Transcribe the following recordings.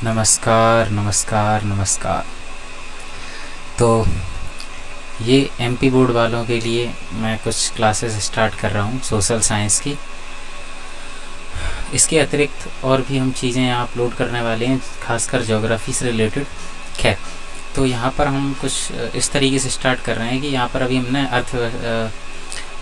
नमस्कार नमस्कार नमस्कार। तो ये एमपी बोर्ड वालों के लिए मैं कुछ क्लासेस स्टार्ट कर रहा हूँ सोशल साइंस की। इसके अतिरिक्त और भी हम चीज़ें यहाँ अपलोड करने वाले हैं, खासकर ज्योग्राफी से रिलेटेड। खैर, तो यहाँ पर हम कुछ इस तरीके से स्टार्ट कर रहे हैं कि यहाँ पर अभी हमने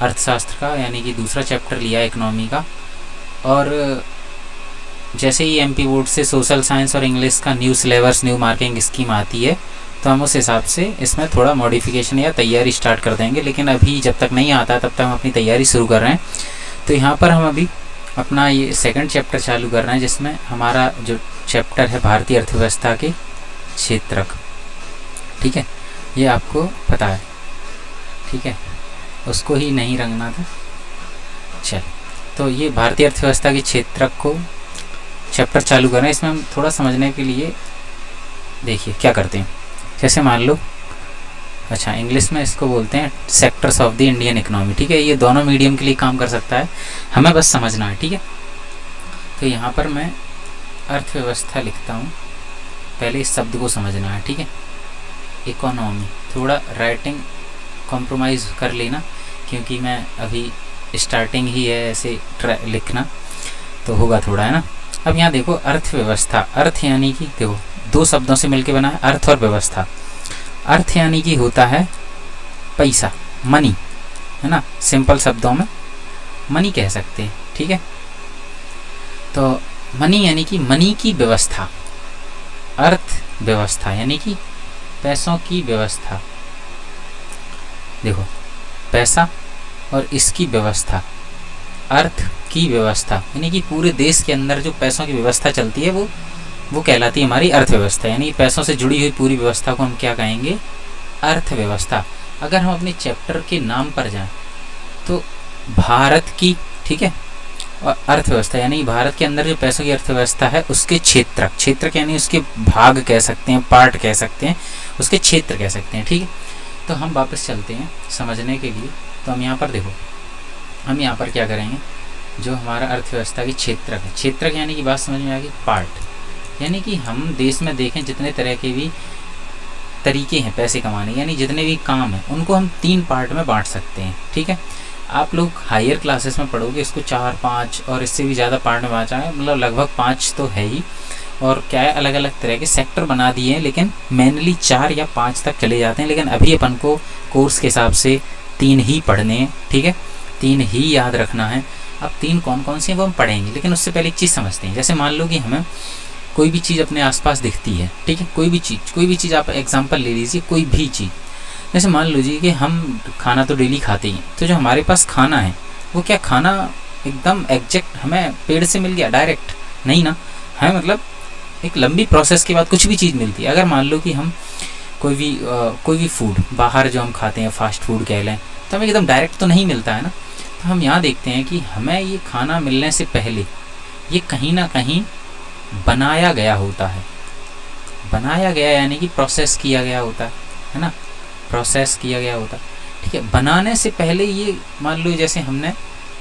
अर्थशास्त्र का यानी कि दूसरा चैप्टर लिया है, इकोनॉमी का। और जैसे ही एमपी बोर्ड से सोशल साइंस और इंग्लिश का new syllabus, new marking scheme आती है, तो हम उस हिसाब से इसमें थोड़ा मॉडिफिकेशन या तैयारी स्टार्ट कर देंगे। लेकिन अभी जब तक नहीं आता तब तक हम अपनी तैयारी शुरू कर रहे हैं। तो यहाँ पर हम अभी अपना ये सेकंड चैप्टर चालू कर रहे हैं, जिसमें हमारा जो चैप्टर है भारतीय अर्थव्यवस्था के क्षेत्रक। ठीक है, ये आपको पता है। ठीक है, उसको ही नहीं रंगना था। चल, तो ये भारतीय अर्थव्यवस्था के क्षेत्रक को चैप्टर चालू कर रहे हैं। इसमें हम थोड़ा समझने के लिए देखिए क्या करते हैं। जैसे मान लो, अच्छा, इंग्लिश में इसको बोलते हैं sectors of the Indian economy. ठीक है, ये दोनों मीडियम के लिए काम कर सकता है, हमें बस समझना है। ठीक है, तो यहाँ पर मैं अर्थव्यवस्था लिखता हूँ। पहले इस शब्द को समझना है। ठीक है, इकोनॉमी, थोड़ा राइटिंग कॉम्प्रोमाइज़ कर लेना, क्योंकि मैं अभी स्टार्टिंग ही है, ऐसे लिखना तो होगा थोड़ा, है ना। अब यहाँ देखो, अर्थव्यवस्था, अर्थ यानी कि देखो दो शब्दों से मिलके बना है, अर्थ और व्यवस्था। अर्थ यानी कि होता है पैसा, मनी, है ना। सिंपल शब्दों में मनी कह सकते हैं। ठीक है, तो मनी यानी कि मनी की व्यवस्था। अर्थ व्यवस्था यानी कि पैसों की व्यवस्था। देखो, पैसा और इसकी व्यवस्था, अर्थ की व्यवस्था, यानी कि पूरे देश के अंदर जो पैसों की व्यवस्था चलती है वो कहलाती है हमारी अर्थव्यवस्था। यानी पैसों से जुड़ी हुई पूरी व्यवस्था को हम क्या कहेंगे? अर्थव्यवस्था। अगर हम अपने चैप्टर के नाम पर जाएं तो भारत की, ठीक है, और अर्थव्यवस्था यानी भारत के अंदर जो पैसों की अर्थव्यवस्था है उसके क्षेत्रक, क्षेत्रक यानी उसके भाग कह सकते हैं, पार्ट कह सकते हैं, उसके क्षेत्र कह सकते हैं। ठीक है, तो हम वापस चलते हैं समझने के लिए। तो हम यहाँ पर देखो, हम यहाँ पर क्या करेंगे, जो हमारा अर्थव्यवस्था की क्षेत्रक है, क्षेत्रक यानी कि बात समझ में आ गई, पार्ट। यानी कि हम देश में देखें जितने तरह के भी तरीके हैं पैसे कमाने, यानी जितने भी काम हैं, उनको हम 3 पार्ट में बांट सकते हैं। ठीक है, आप लोग हायर क्लासेस में पढ़ोगे इसको 4, 5 और इससे भी ज़्यादा पार्ट में बांटा है, मतलब लगभग 5 तो है ही। और क्या है, अलग अलग तरह के सेक्टर बना दिए हैं, लेकिन मेनली 4 या 5 तक चले जाते हैं। लेकिन अभी अपन को कोर्स के हिसाब से 3 ही पढ़ने हैं। ठीक है, 3 ही याद रखना है। अब 3 कौन कौन से हैं वो हम पढ़ेंगे, लेकिन उससे पहले एक चीज़ समझते हैं। जैसे मान लो कि हमें कोई भी चीज़ अपने आसपास दिखती है। ठीक है, कोई भी चीज़ आप एग्जांपल ले लीजिए, कोई भी चीज़। जैसे मान लीजिए कि हम खाना तो डेली खाते ही हैं, तो जो हमारे पास खाना है वो क्या खाना एकदम एग्जैक्ट हमें पेड़ से मिल गया डायरेक्ट? नहीं ना, है मतलब एक लंबी प्रोसेस के बाद कुछ भी चीज़ मिलती है। अगर मान लो कि हम कोई भी फूड बाहर जो हम खाते हैं, फास्ट फूड कह लें, तो हमें एकदम डायरेक्ट तो नहीं मिलता है ना। तो हम यहाँ देखते हैं कि हमें ये खाना मिलने से पहले ये कहीं ना कहीं बनाया गया होता है। बनाया गया यानी कि प्रोसेस किया गया होता है ना, प्रोसेस किया गया होता है। ठीक है, बनाने से पहले ये मान लो जैसे हमने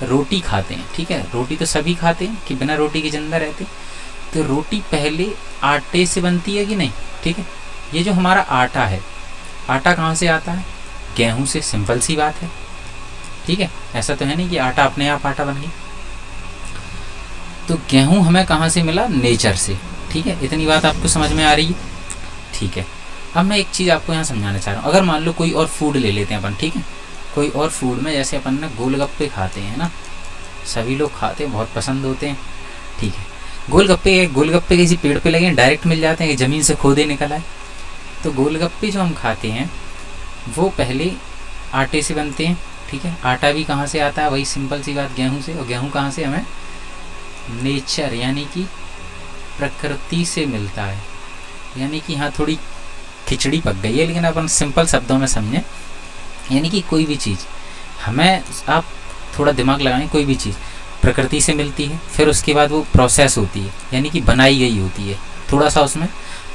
रोटी खाते हैं। ठीक है, रोटी तो सभी खाते हैं कि बिना रोटी के जिंदा रहते। तो रोटी पहले आटे से बनती है कि नहीं? ठीक है, ये जो हमारा आटा है, आटा कहाँ से आता है? गेहूं से। सिंपल सी बात है। ठीक है, ऐसा तो है नहीं कि आटा अपने आप आटा बन गया। तो गेहूं हमें कहाँ से मिला? नेचर से। ठीक है, इतनी बात आपको समझ में आ रही है? ठीक है, अब मैं एक चीज़ आपको यहाँ समझाना चाह रहा हूँ। अगर मान लो कोई और फूड ले लेते हैं अपन। ठीक है, कोई और फूड में जैसे अपन ने गोलगप्पे खाते हैं ना, सभी लोग खाते हैं, बहुत पसंद होते हैं। ठीक है, गोलगप्पे किसी पेड़ पे लगे डायरेक्ट मिल जाते हैं कि ज़मीन से खोदे निकल आए? तो गोलगप्पे जो हम खाते हैं वो पहले आटे से बनते हैं। ठीक है, आटा भी कहाँ से आता है? वही सिंपल सी बात, गेहूँ से। और गेहूँ कहाँ से? हमें नेचर यानी कि प्रकृति से मिलता है। यानी कि हाँ, थोड़ी खिचड़ी पक गई है, लेकिन अपन सिंपल शब्दों में समझें। यानी कि कोई भी चीज़ हमें, आप थोड़ा दिमाग लगाएं, कोई भी चीज़ प्रकृति से मिलती है, फिर उसके बाद वो प्रोसेस होती है, यानी कि बनाई गई होती है। थोड़ा सा उसमें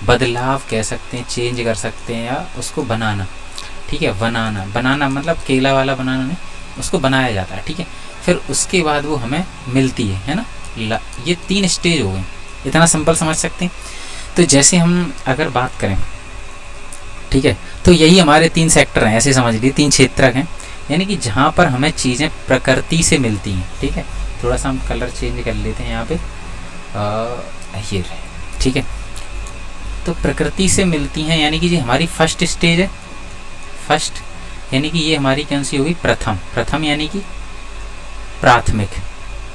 बदलाव कह सकते हैं, चेंज कर सकते हैं, या उसको बनाना। ठीक है, बनाना मतलब केला वाला बनाना नहीं, उसको बनाया जाता है। ठीक है, फिर उसके बाद वो हमें मिलती है ना। ये 3 स्टेज हो गए, इतना सिंपल समझ सकते हैं। तो जैसे हम अगर बात करें, ठीक है, तो यही हमारे 3 सेक्टर हैं, ऐसे समझ लीजिए 3 क्षेत्रक हैं, यानी कि जहाँ पर हमें चीज़ें प्रकृति से मिलती हैं। ठीक है, थोड़ा सा हम कलर चेंज कर लेते हैं यहाँ पे, ये रहे, ठीक है। तो प्रकृति से मिलती हैं यानी कि ये हमारी फर्स्ट स्टेज है, फर्स्ट यानी कि ये हमारी कौन सी होगी, प्रथम। प्रथम यानी कि प्राथमिक,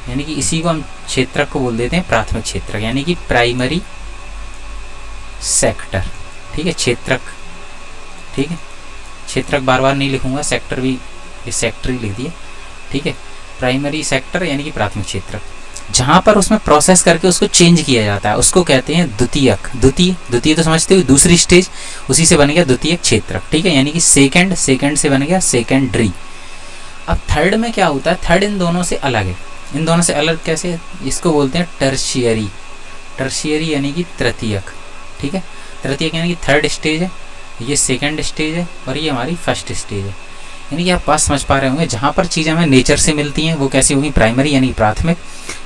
यानी कि इसी को हम क्षेत्रक को बोल देते हैं प्राथमिक क्षेत्रक, यानी कि प्राइमरी सेक्टर। ठीक है, क्षेत्रक, ठीक है, क्षेत्रक बार बार नहीं लिखूंगा, सेक्टर भी, ये सेक्टर ही लिख दिए। ठीक है, प्राइमरी सेक्टर यानी कि प्राथमिक क्षेत्रक, जहाँ पर उसमें प्रोसेस करके उसको चेंज किया जाता है, उसको कहते हैं द्वितीयक। द्वितीय तो समझते हो, दूसरी स्टेज, उसी से बन गया द्वितीयक क्षेत्रक। ठीक है, यानी कि सेकंड से बन गया सेकेंडरी। अब थर्ड में क्या होता है, थर्ड इन दोनों से अलग है। इन दोनों से अलग कैसे, इसको बोलते हैं टर्शियरी। टर्शियरी यानी कि तृतीयक। ठीक है, तृतीयक यानी कि थर्ड स्टेज है, ये सेकंड स्टेज है और ये हमारी फर्स्ट स्टेज है। यानी कि आप बात समझ पा रहे होंगे, जहाँ पर चीज़ें हमें नेचर से मिलती हैं वो कैसी होगी, प्राइमरी यानी प्राथमिक।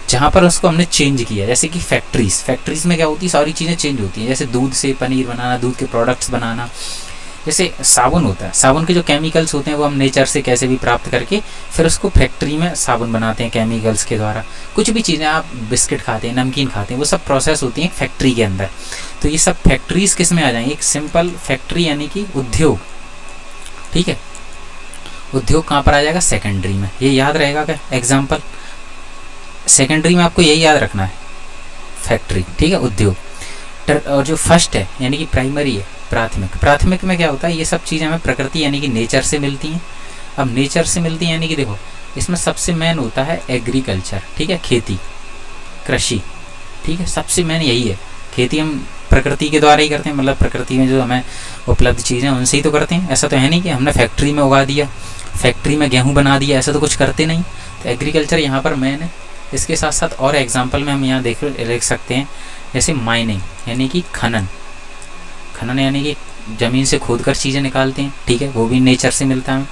जहाँ पर उसको हमने चेंज किया, जैसे कि फैक्ट्रीज में क्या होती है, सारी चीज़ें चेंज होती हैं, जैसे दूध से पनीर बनाना, दूध के प्रोडक्ट्स बनाना। जैसे साबुन होता है, साबुन के जो केमिकल्स होते हैं वो हम नेचर से कैसे भी प्राप्त करके फिर उसको फैक्ट्री में साबुन बनाते हैं केमिकल्स के द्वारा। कुछ भी चीज़ें, आप बिस्किट खाते हैं, नमकीन खाते हैं, वो सब प्रोसेस होती हैं फैक्ट्री के अंदर। तो ये सब फैक्ट्रीज किस में आ जाएंगे, एक सिंपल फैक्ट्री यानी कि उद्योग। ठीक है, उद्योग कहाँ पर आ जाएगा, सेकेंडरी में। ये याद रहेगा क्या एग्जाम्पल, सेकेंडरी में आपको यही याद रखना है, फैक्ट्री। ठीक है, उद्योग। और जो फर्स्ट है यानी कि प्राइमरी है, प्राथमिक में क्या होता है, ये सब चीज़ें हमें प्रकृति यानी कि नेचर से मिलती हैं। अब नेचर से मिलती हैं यानी कि देखो, इसमें सबसे मेन होता है एग्रीकल्चर। ठीक है, खेती, कृषि। ठीक है, सबसे मेन यही है। खेती हम प्रकृति के द्वारा ही करते हैं, मतलब प्रकृति में जो हमें उपलब्ध चीज़ें उनसे ही तो करते हैं। ऐसा तो है नहीं कि हमने फैक्ट्री में उगा दिया, फैक्ट्री में गेहूँ बना दिया, ऐसा तो कुछ करते नहीं। तो एग्रीकल्चर यहाँ पर मेन है। इसके साथ साथ और एग्जाम्पल में हम यहाँ देख सकते हैं, जैसे माइनिंग यानी कि खनन यानी कि ज़मीन से खोद कर चीज़ें निकालते हैं। ठीक है, वो भी नेचर से मिलता है।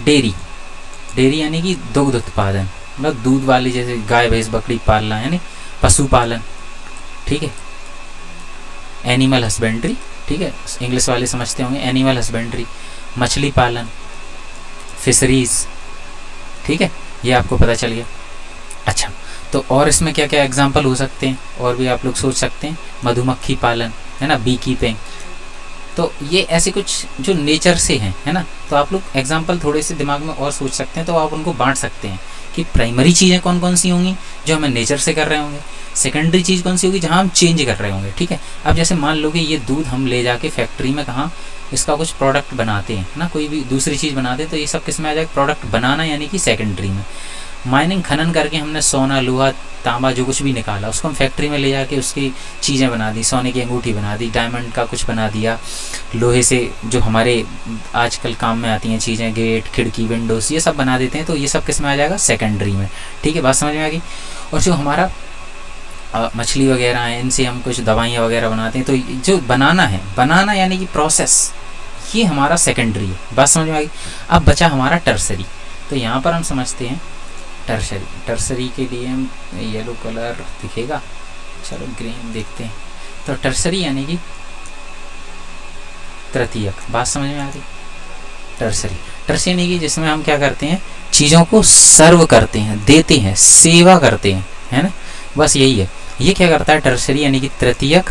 डेयरी यानी कि दुग्ध उत्पादन, मतलब दूध वाली, जैसे गाय भैंस बकरी पालना यानी पशुपालन। ठीक है, एनिमल हस्बेंड्री। ठीक है, इंग्लिश वाले समझते होंगे, एनिमल हस्बेंड्री, मछली पालन, फिशरीज। ठीक है, ये आपको पता चल गया। अच्छा, तो और इसमें क्या क्या एग्जाम्पल हो सकते हैं, और भी आप लोग सोच सकते हैं, मधुमक्खी पालन, है ना, बी कीपिंग। तो ये ऐसे कुछ जो नेचर से हैं, है ना। तो आप लोग एग्जाम्पल थोड़े से दिमाग में और सोच सकते हैं, तो आप उनको बांट सकते हैं कि प्राइमरी चीज़ें कौन कौन सी होंगी जो हमें नेचर से कर रहे होंगे, सेकेंडरी चीज़ कौन सी होगी जहाँ हम चेंज कर रहे होंगे। ठीक है, अब जैसे मान लो कि ये दूध हम ले जाके फैक्ट्री में कहाँ इसका कुछ प्रोडक्ट बनाते हैं ना, कोई भी दूसरी चीज़ बनाते हैं, तो ये सब किस में आ जाएगा, प्रोडक्ट बनाना यानी कि सेकेंडरी में। माइनिंग खनन करके हमने सोना, लोहा, तांबा जो कुछ भी निकाला, उसको हम फैक्ट्री में ले जाके उसकी चीज़ें बना दी, सोने की अंगूठी बना दी, डायमंड का कुछ बना दिया, लोहे से जो हमारे आजकल काम में आती हैं चीज़ें, गेट, खिड़की, विंडोज़, ये सब बना देते हैं। तो ये सब किस में आ जाएगा, सेकेंडरी में। ठीक है, बात समझ में आ गई। और जो हमारा मछली वगैरह है, इनसे हम कुछ दवाइयाँ वगैरह बनाते हैं, तो जो बनाना यानी कि प्रोसेस, ये हमारा सेकेंडरी है। बात समझ में आ गई। अब बचा हमारा टर्सरी। तो यहाँ पर हम समझते हैं टर्सरी के लिए हम येलो कलर दिखेगा, चलो ग्रीन देखते हैं। तो टर्सरी यानी कि तृतीयक। बात समझ में आ गई। टर्सरी यानी कि जिसमें हम क्या करते हैं, चीज़ों को सर्व करते हैं, देते हैं, सेवा करते हैं, है ना, बस यही है। ये क्या करता है, टर्सरी यानी कि तृतीयक,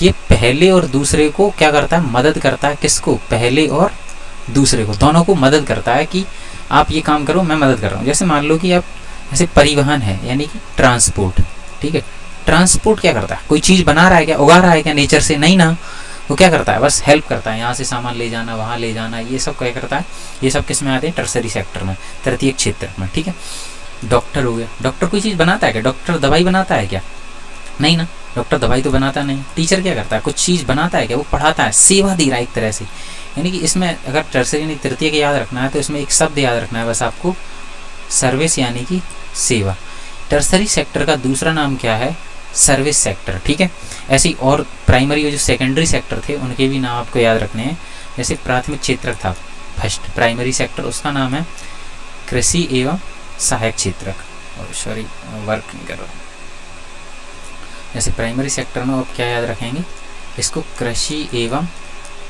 ये पहले और दूसरे को क्या करता है, मदद करता है। किसको, पहले और दूसरे को, दोनों को मदद करता है कि आप ये काम करो, मैं मदद कर रहा हूँ। जैसे मान लो कि आप, जैसे परिवहन है यानी कि ट्रांसपोर्ट। ठीक है, ट्रांसपोर्ट क्या करता है, कोई चीज़ बना रहा है क्या, उगा रहा है क्या नेचर से, नहीं ना, वो क्या करता है, बस हेल्प करता है, यहाँ से सामान ले जाना, वहाँ ले जाना, ये सब क्या करता है, ये सब किस में आते हैं, टर्सरी सेक्टर में, तृतीयक क्षेत्र में। ठीक है, डॉक्टर हो गया, डॉक्टर कोई चीज़ बनाता है क्या, डॉक्टर दवाई बनाता है क्या, नहीं ना, डॉक्टर दवाई तो बनाता नहीं। टीचर क्या करता है, कुछ चीज़ बनाता है क्या, वो पढ़ाता है, सेवा दे रहा है एक तरह से। यानी कि इसमें अगर टर्सरी यानी तृतीय के याद रखना है तो इसमें एक शब्द याद रखना है बस आपको, सर्विस यानी कि सेवा। टर्सरी सेक्टर का दूसरा नाम क्या है, सर्विस सेक्टर। ठीक है, ऐसी और प्राइमरी और जो सेकेंडरी सेक्टर थे उनके भी नाम आपको याद रखने हैं। जैसे प्राथमिक क्षेत्र था फर्स्ट प्राइमरी सेक्टर, उसका नाम है कृषि एवं सहायक क्षेत्रक। और सॉरी वर्क नहीं कर रहा। जैसे प्राइमरी सेक्टर में आप क्या याद रखेंगे, इसको कृषि एवं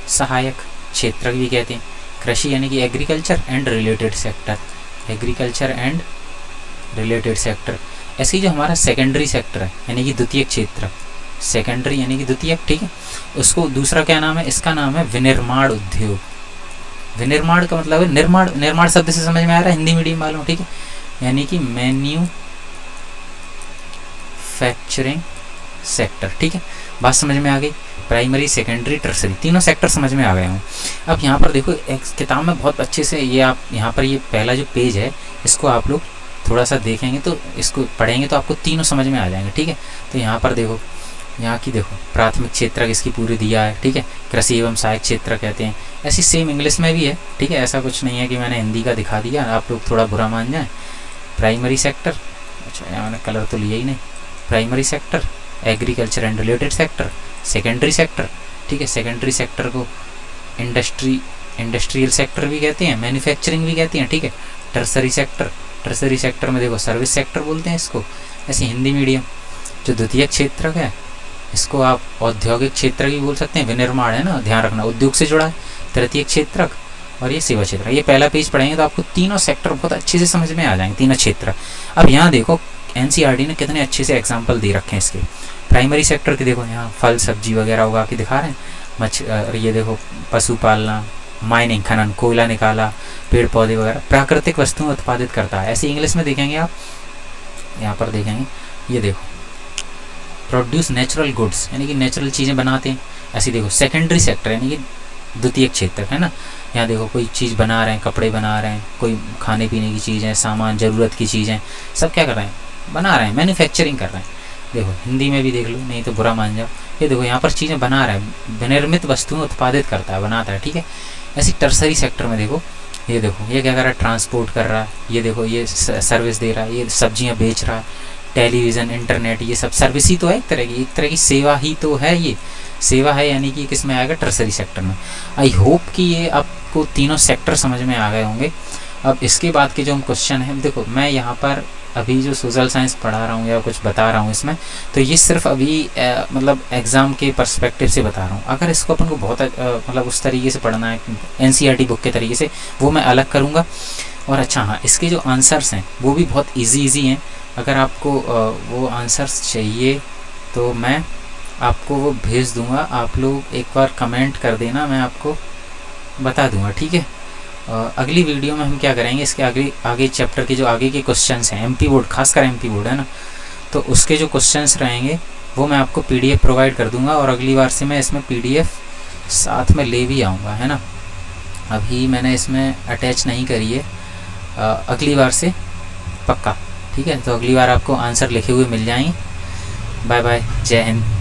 सहायक क्षेत्र भी कहते हैं। कृषि यानी कि agriculture and related sector, agriculture and related sector. ऐसे ही जो हमारा सेकेंडरी सेक्टर है यानी कि द्वितीयक क्षेत्र, सेकेंडरी यानी कि द्वितीयक, ठीक है, उसको दूसरा क्या नाम है, इसका नाम है विनिर्माण उद्योग। विनिर्माण का मतलब है निर्माण, निर्माण शब्द से समझ में आ रहा है हिंदी मीडियम वालों, ठीक है, यानी कि मैन्युफैक्चरिंग सेक्टर, ठीक है, बात समझ में आ गई। प्राइमरी, सेकेंडरी, टर्सरी, तीनों सेक्टर समझ में आ गए हों। अब यहाँ पर देखो एक किताब में बहुत अच्छे से ये आप यहाँ पर ये पहला जो पेज है इसको आप लोग थोड़ा सा देखेंगे तो इसको पढ़ेंगे तो आपको तीनों समझ में आ जाएंगे, ठीक है। तो यहाँ पर देखो, यहाँ की देखो प्राथमिक क्षेत्र इसकी पूरी दिया है, ठीक है, कृषि एवं सहायक क्षेत्र कहते हैं। ऐसी सेम इंग्लिश में भी है, ठीक है, ऐसा कुछ नहीं है कि मैंने हिंदी का दिखा दिया आप लोग थोड़ा बुरा मान जाए। प्राइमरी सेक्टर, अच्छा यहाँ मैंने कलर तो लिया ही नहीं, primary sector, agriculture and related sector, secondary sector, ठीक है, सेकेंडरी सेक्टर को इंडस्ट्रियल सेक्टर भी कहते हैं, मैन्युफैक्चरिंग भी कहते हैं, ठीक है। टर्सरी सेक्टर, टर्सरी सेक्टर में देखो सर्विस सेक्टर बोलते हैं इसको, ऐसे हिंदी मीडियम। जो द्वितीयक क्षेत्र है इसको आप औद्योगिक क्षेत्र भी बोल सकते हैं, विनिर्माण है ना, ध्यान रखना उद्योग से जुड़ा है। तृतीयक क्षेत्र और ये सेवा क्षेत्र। ये पहला पेज पढ़ेंगे तो आपको तीनों सेक्टर बहुत अच्छे से समझ में आ जाएंगे, तीनों क्षेत्र। अब यहाँ देखो एनसीईआरटी ने कितने अच्छे से एग्जाम्पल दे रखे हैं इसके। प्राइमरी सेक्टर के देखो यहाँ फल सब्जी वगैरह उगा के दिखा रहे हैं, ये देखो पशुपालना, माइनिंग खनन, कोयला निकाला, पेड़ पौधे वगैरह, प्राकृतिक वस्तुएं उत्पादित करता है। ऐसे इंग्लिश में देखेंगे आप, यहाँ पर देखेंगे, ये देखो प्रोड्यूस नेचुरल गुड्स यानी कि नेचुरल चीज़ें बनाते हैं। ऐसे देखो सेकेंडरी सेक्टर यानी कि द्वितीयक क्षेत्र है ना, यहाँ देखो कोई चीज़ बना रहे हैं, कपड़े बना रहे हैं, कोई खाने पीने की चीज़ है, सामान ज़रूरत की चीज़ें, सब क्या कर रहे हैं, बना रहे हैं, मैन्युफैक्चरिंग कर रहे हैं। देखो हिंदी में भी देख लो, नहीं तो बुरा मान जाओ। ये देखो यहाँ पर चीज़ें बना रहा है, विनिर्मित वस्तुएं उत्पादित करता है, बनाता है, ठीक है। ऐसी टर्सरी सेक्टर में देखो, ये देखो ये क्या कर रहा है, ट्रांसपोर्ट कर रहा है, ये देखो ये सर्विस दे रहा है, ये सब्जियाँ बेच रहा है, टेलीविज़न, इंटरनेट, ये सब सर्विस ही तो है, एक तरह की सेवा ही तो है, ये सेवा है, यानी कि किस में आएगा, टर्सरी सेक्टर में। आई होप कि ये आपको तीनों सेक्टर समझ में आ गए होंगे। अब इसके बाद के जो हम क्वेश्चन हैं, देखो मैं यहाँ पर अभी जो सोशल साइंस पढ़ा रहा हूँ या कुछ बता रहा हूँ इसमें, तो ये सिर्फ अभी मतलब एग्ज़ाम के पर्सपेक्टिव से बता रहा हूँ। अगर इसको अपन को बहुत मतलब उस तरीके से पढ़ना है एनसीईआरटी बुक के तरीके से, वो मैं अलग करूँगा। और अच्छा हाँ, इसके जो आंसर्स हैं वो भी बहुत ईजी हैं। अगर आपको वो आंसर्स चाहिए तो मैं आपको वो भेज दूँगा, आप लोग एक बार कमेंट कर देना, मैं आपको बता दूँगा, ठीक है। अगली वीडियो में हम क्या करेंगे, इसके आगे चैप्टर के जो आगे के क्वेश्चंस हैं, एमपी बोर्ड, खासकर एमपी बोर्ड है ना, तो उसके जो क्वेश्चंस रहेंगे वो मैं आपको पीडीएफ प्रोवाइड कर दूंगा। और अगली बार से मैं इसमें पीडीएफ साथ में ले भी आऊँगा, है ना। अभी मैंने इसमें अटैच नहीं करी है, अगली बार से पक्का, ठीक है। तो अगली बार आपको आंसर लिखे हुए मिल जाएंगे। बाय बाय, जय हिंद।